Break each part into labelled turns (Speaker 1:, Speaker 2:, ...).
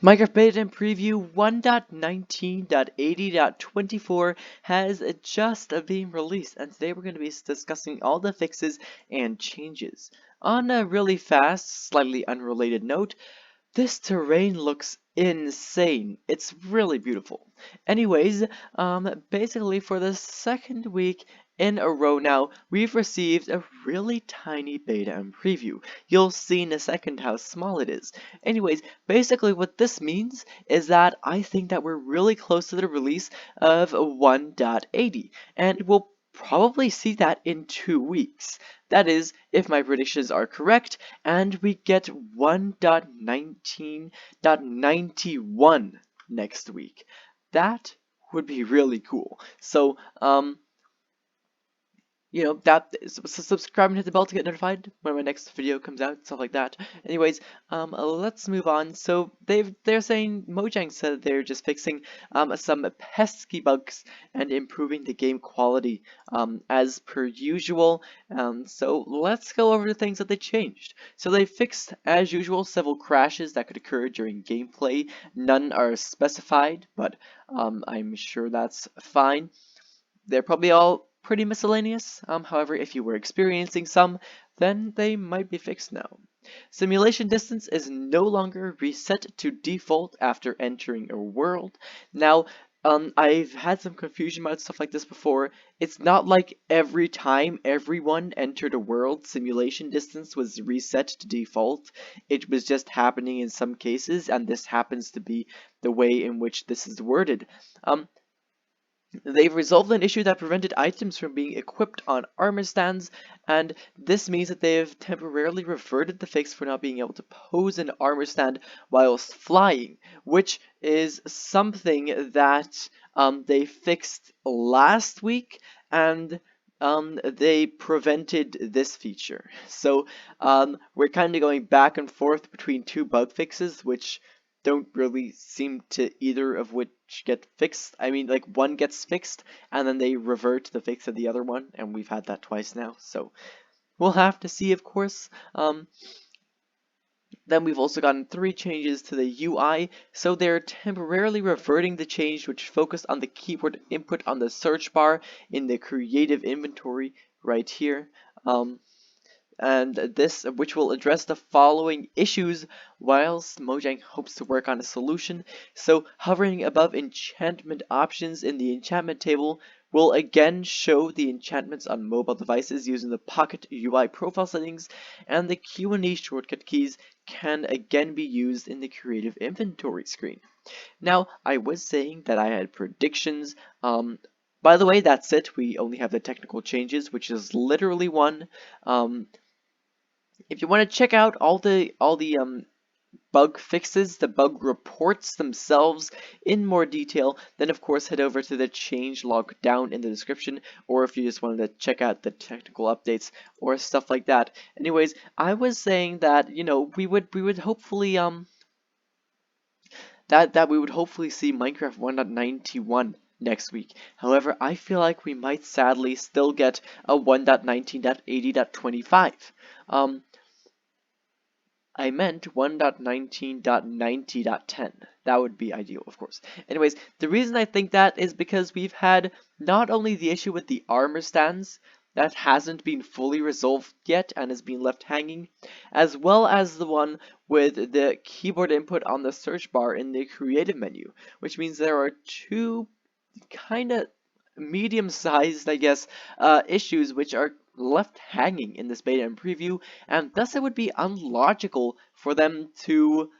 Speaker 1: Minecraft Beta and Preview 1.19.80.24 has just been released, and today we're going to be discussing all the fixes and changes. On a really fast, slightly unrelated note, this terrain looks insane. It's really beautiful. Anyways, basically for the second week in a row now, we've received a really tiny beta and preview. You'll see in a second how small it is. Anyways, basically what this means is that I think that we're really close to the release of 1.80, and we'll probably see that in 2 weeks. That is, if my predictions are correct, and we get 1.19.91 next week. That would be really cool. So, subscribe and hit the bell to get notified when my next video comes out, stuff like that. Anyways, let's move on. So they're saying, Mojang said they're just fixing some pesky bugs and improving the game quality as per usual. So let's go over the things that they changed. So they fixed, as usual, several crashes that could occur during gameplay. None are specified, but I'm sure that's fine. They're probably all pretty miscellaneous. However, if you were experiencing some, then they might be fixed now. Simulation distance is no longer reset to default after entering a world. Now, I've had some confusion about stuff like this before. It's not like every time everyone entered a world, simulation distance was reset to default. It was just happening in some cases, and this happens to be the way in which this is worded. They've resolved an issue that prevented items from being equipped on armor stands, and this means that they have temporarily reverted the fix for not being able to pose an armor stand whilst flying, which is something that they fixed last week, and they prevented this feature. So we're kind of going back and forth between two bug fixes, which don't really seem to either of which get fixed. I mean, like, one gets fixed and then they revert to the fix of the other one, and we've had that twice now, so we'll have to see, of course. Then we've also gotten 3 changes to the UI, so they're temporarily reverting the change which focused on the keyboard input on the search bar in the creative inventory right here. And this, which will address the following issues whilst Mojang hopes to work on a solution. So hovering above enchantment options in the enchantment table will again show the enchantments on mobile devices using the Pocket UI profile settings, and the Q&E shortcut keys can again be used in the creative inventory screen. Now, I was saying that I had predictions. By the way, that's it. We only have the technical changes, which is literally one. If you want to check out all the bug fixes, the bug reports themselves in more detail, then of course head over to the changelog down in the description, or if you just wanted to check out the technical updates or stuff like that. Anyways, I was saying that, you know, we would hopefully that we would hopefully see Minecraft 1.91 next week. However, I feel like we might sadly still get a 1.19.80.25. I meant 1.19.90.10. That would be ideal, of course. Anyways, the reason I think that is because we've had not only the issue with the armor stands that hasn't been fully resolved yet and has been left hanging, as well as the one with the keyboard input on the search bar in the creative menu, which means there are 2 kind of medium-sized, I guess, issues which are left hanging in this beta and preview, and thus it would be unlogical for them to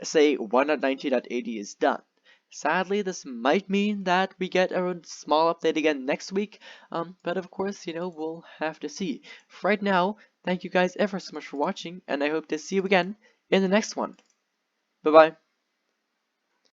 Speaker 1: say 1.19.80 is done. Sadly, this might mean that we get a small update again next week, but of course, you know, we'll have to see. For right now, thank you guys ever so much for watching, and I hope to see you again in the next one. Bye-bye.